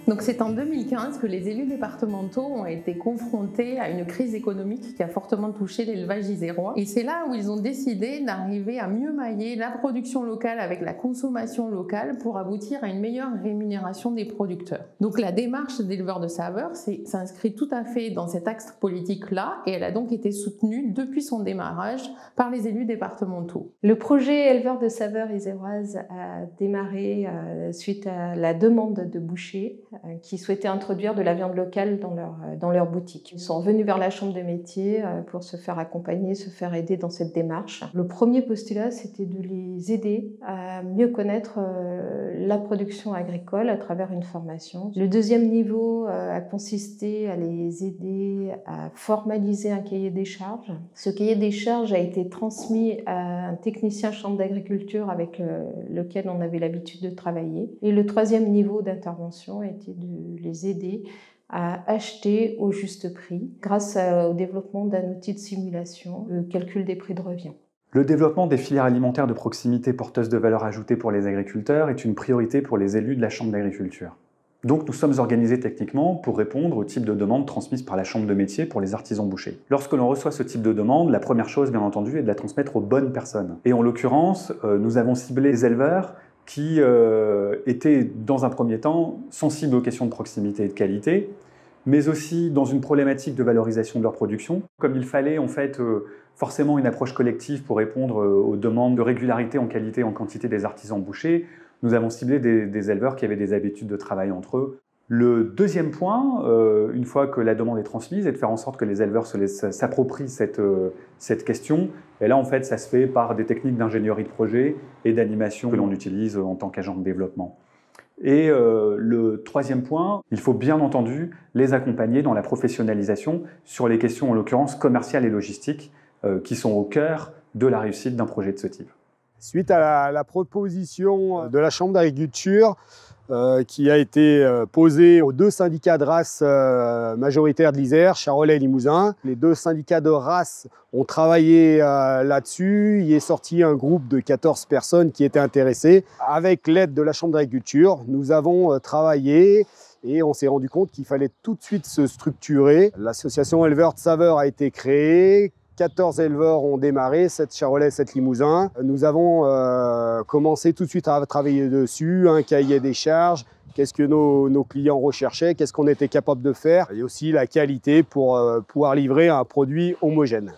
Donc c'est en 2015 que les élus départementaux ont été confrontés à une crise économique qui a fortement touché l'élevage isérois. Et c'est là où ils ont décidé d'arriver à mieux mailler la production locale avec la consommation locale pour aboutir à une meilleure rémunération des producteurs. Donc la démarche d'éleveurs de saveurs s'inscrit tout à fait dans cet axe politique-là et elle a donc été soutenue depuis son démarrage par les élus départementaux. Le projet éleveurs de saveurs iséroises a démarré suite à la demande de bouchers qui souhaitaient introduire de la viande locale dans leur boutique. Ils sont revenus vers la chambre de métier pour se faire accompagner, se faire aider dans cette démarche. Le premier postulat, c'était de les aider à mieux connaître la production agricole à travers une formation. Le deuxième niveau a consisté à les aider à formaliser un cahier des charges. Ce cahier des charges a été transmis à un technicien chambre d'agriculture avec lequel on avait l'habitude de travailler. Et le troisième niveau d'intervention a été de les aider à acheter au juste prix grâce au développement d'un outil de simulation, le calcul des prix de revient. Le développement des filières alimentaires de proximité porteuses de valeur ajoutée pour les agriculteurs est une priorité pour les élus de la Chambre d'agriculture. Donc nous sommes organisés techniquement pour répondre au type de demande transmise par la Chambre de métier pour les artisans bouchers. Lorsque l'on reçoit ce type de demande, la première chose bien entendu est de la transmettre aux bonnes personnes. Et en l'occurrence, nous avons ciblé les éleveurs qui étaient dans un premier temps sensibles aux questions de proximité et de qualité, mais aussi dans une problématique de valorisation de leur production. Comme il fallait en fait forcément une approche collective pour répondre aux demandes de régularité en qualité et en quantité des artisans bouchers, nous avons ciblé des éleveurs qui avaient des habitudes de travail entre eux. Le deuxième point, une fois que la demande est transmise, est de faire en sorte que les éleveurs s'approprient cette question. Et là, en fait, ça se fait par des techniques d'ingénierie de projet et d'animation que l'on utilise en tant qu'agent de développement. Et le troisième point, il faut bien entendu les accompagner dans la professionnalisation sur les questions, en l'occurrence commerciales et logistiques, qui sont au cœur de la réussite d'un projet de ce type. Suite à la proposition de la Chambre d'agriculture qui a été posée aux deux syndicats de race majoritaires de l'Isère, Charolais et Limousin. Les deux syndicats de race ont travaillé là-dessus. Il est sorti un groupe de 14 personnes qui étaient intéressées. Avec l'aide de la Chambre d'agriculture, nous avons travaillé et on s'est rendu compte qu'il fallait tout de suite se structurer. L'association éleveurs de saveurs a été créée. 14 éleveurs ont démarré, 7 Charolais, 7 Limousins. Nous avons commencé tout de suite à travailler dessus, un cahier des charges, qu'est-ce que nos clients recherchaient, qu'est-ce qu'on était capable de faire, et aussi la qualité pour pouvoir livrer un produit homogène.